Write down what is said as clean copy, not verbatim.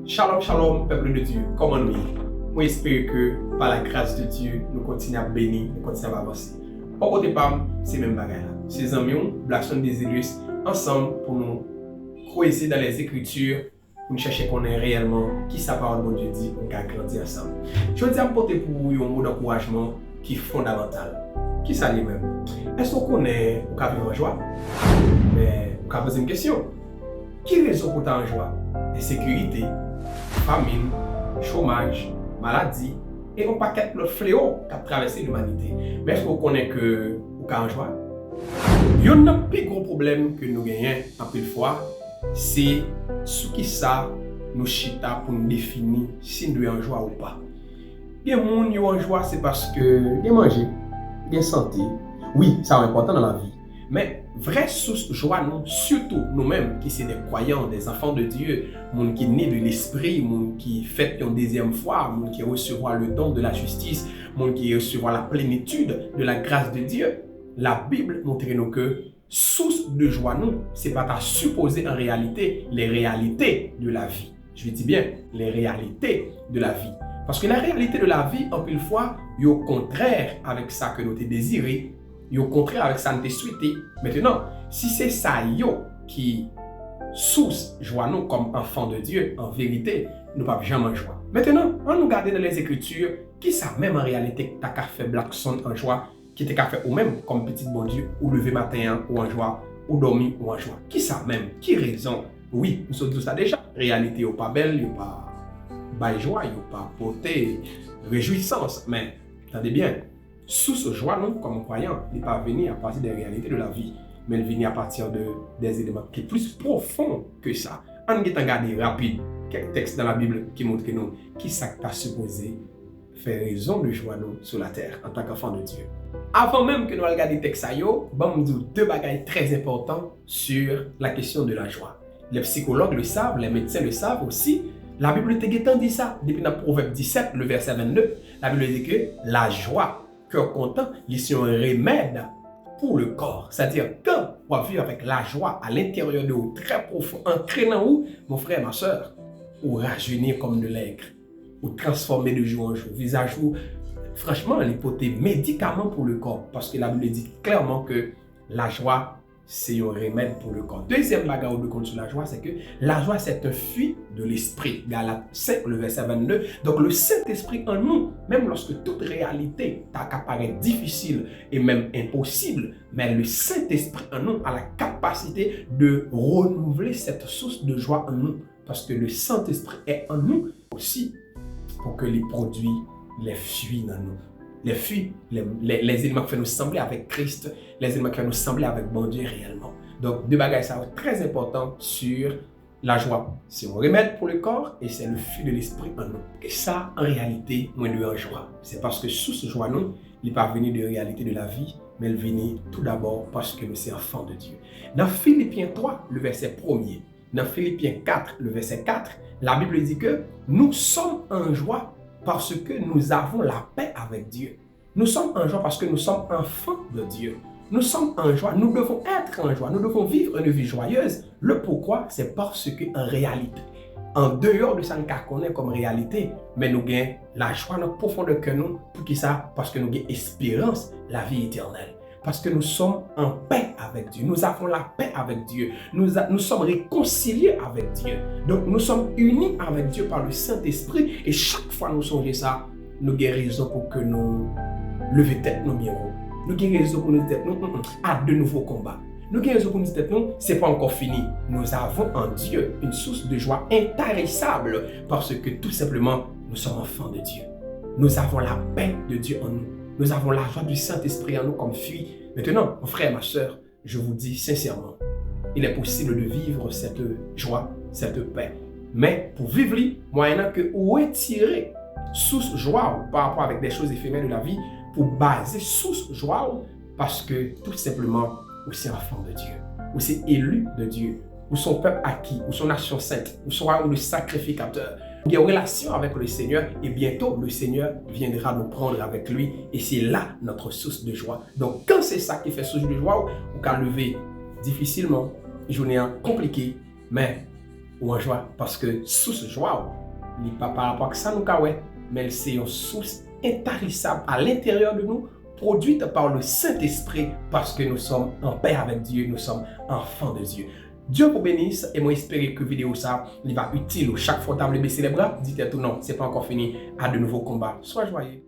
Shalom, shalom, peuple de Dieu. Comment nous? Moi, j'espère que par la grâce de Dieu, nous continuons à bénir, nous continuons à avancer. Au côté PAM, c'est même bagaille là. Ces amis, Blackson Désirus, ensemble pour nous creuser dans les Écritures, pour nous chercher qu'on est réellement qui sa parole de Dieu dit, pour nous grandir ensemble. Je veux dire, apporter pour vous un mot d'encouragement qui est fondamental. Qui ça lui-même? Est-ce qu'on connaît ou qu'on vit en joie? Mais on peut poser une question. Qui raison pour ta en joie? Insécurité, famine, chômage, maladie et un paquet de fléaux qui a traversé l'humanité. Mais est-ce qu'on connaît que ou en joie? Il y a un plus gros problème que nous gagnons un peu de fois, c'est ce qui ça nous chita pour nous définir si nous sommes en joie ou pas. Les gens qui sont en joie, c'est parce que ils mangent, ils santé. Oui, ça est important dans la vie. Mais vraie source de joie, nous, surtout nous-mêmes qui sommes des croyants, des enfants de Dieu, gens qui sont nés de l'esprit, gens qui fêtent une deuxième fois, gens qui recevront le don de la justice, gens qui recevront la plénitude de la grâce de Dieu. La Bible montre-nous que source de joie, nous, c'est pas à supposer en réalité les réalités de la vie. Je dis bien les réalités de la vie. Parce que la réalité de la vie, en plus de fois, est au contraire avec ça que nous te désiré. Et au contraire avec ça nous te souhaité. Maintenant, si c'est ça qui source joie nous comme enfants de Dieu, en vérité, nous ne pouvons jamais joie. Maintenant, on nous regarde dans les Écritures, qui ça même en réalité t'as qu'à faire Blackson en joie, qui t'a qu'à faire ou même comme petit bon Dieu, ou lever matin ou en joie, ou dormir ou en joie. Qui ça même? Qui raison? Oui, nous sommes tous ça déjà. Réalité n'est pas belle, n'est pas joie, n'est pas portée, réjouissance. Mais, attendez bien. Source joie, nous, comme croyants, n'est pas venir à partir des réalités de la vie, mais elle vient à partir des éléments qui sont plus profonds que ça. On va regarder rapide quelques textes dans la Bible qui montrent que nous, qui ça t'a supposé faire raison de joie nous sur la terre en tant qu'enfant de Dieu. Avant même que nous regardions les textes, nous disons deux bagages très importants sur la question de la joie. Les psychologues le savent, les médecins le savent aussi. La Bible te dit ça depuis dans Proverbe 17, le verset 22. La Bible dit que la joie, cœur content, c'est un remède pour le corps. C'est-à-dire, quand on vit avec la joie à l'intérieur de vous, très profond, ancré dans vous, mon frère, ma soeur, ou rajeunir comme de l'aigre, ou transformer de jour en jour, visage vous, franchement, l'hypothèse médicament pour le corps, parce que la Bible dit clairement que la joie, c'est un remède pour le corps. Deuxième bagarre de compte sur la joie, c'est que la joie, c'est un fruit de l'esprit. Galates 5, le verset 22. Donc, le Saint-Esprit en nous, même lorsque toute réalité apparaît difficile et même impossible, mais le Saint-Esprit en nous a la capacité de renouveler cette source de joie en nous. Parce que le Saint-Esprit est en nous aussi pour que les produits, les fruits dans nous. Les fruits, les éléments qui font nous sembler avec Christ, les éléments qui font nous sembler avec bon Dieu réellement. Donc, deux bagages ça très importants sur la joie. C'est un remède pour le corps et c'est le fruit de l'esprit en nous. Et ça, en réalité, moi, de en joie. C'est parce que sous ce joie, nous, il n'est pas venu de réalité de la vie, mais il vient tout d'abord parce que nous sommes enfants de Dieu. Dans Philippiens 3, le verset 1er, dans Philippiens 4, le verset 4, la Bible dit que nous sommes en joie parce que nous avons la paix avec Dieu. Nous sommes en joie parce que nous sommes enfants de Dieu. Nous sommes en joie, nous devons être en joie, nous devons vivre une vie joyeuse. Le pourquoi, c'est parce qu'en réalité, en dehors de ça, nous connaissons comme réalité, mais nous avons la joie dans le profond de cœur nous, pour qui ça? Parce que nous avons espérance, la vie éternelle. Parce que nous sommes en paix avec Dieu. Nous avons la paix avec Dieu. Nous sommes réconciliés avec Dieu. Donc nous sommes unis avec Dieu par le Saint-Esprit. Et chaque fois que nous songeons ça, nous avons raison pour que nous levions tête nous bien haut. Nous avons raison pour nous dire à de nouveaux combats. Nous avons raison pour nous dire ce n'est pas encore fini. Nous avons en Dieu une source de joie intarissable parce que tout simplement, nous sommes enfants de Dieu. Nous avons la paix de Dieu en nous. Nous avons la joie du Saint-Esprit en nous comme fruit. Maintenant, mon frère, ma soeur, je vous dis sincèrement, il est possible de vivre cette joie, cette paix. Mais pour vivre, moyennant que retirer source joie par rapport avec des choses éphémères de la vie, pour baser source joie parce que tout simplement, vous êtes enfant de Dieu, vous êtes élu de Dieu, vous son peuple acquis, vous son nation sainte, vous serez le sacrificateur. Il y a une relation avec le Seigneur et bientôt le Seigneur viendra nous prendre avec lui et c'est là notre source de joie. Donc quand c'est ça qui fait source de joie, on peut lever difficilement, journée compliquée, mais ou en joie parce que source joie, n'est pas par rapport à ça nous kawè, mais c'est une source intarissable à l'intérieur de nous, produite par le Saint-Esprit parce que nous sommes en paix avec Dieu, nous sommes enfants de Dieu. Dieu vous bénisse et moi espérer que vidéo ça il va utile chaque fois que vous baisser les bras, dites tout non, c'est pas encore fini, à de nouveaux combats. Sois joyeux.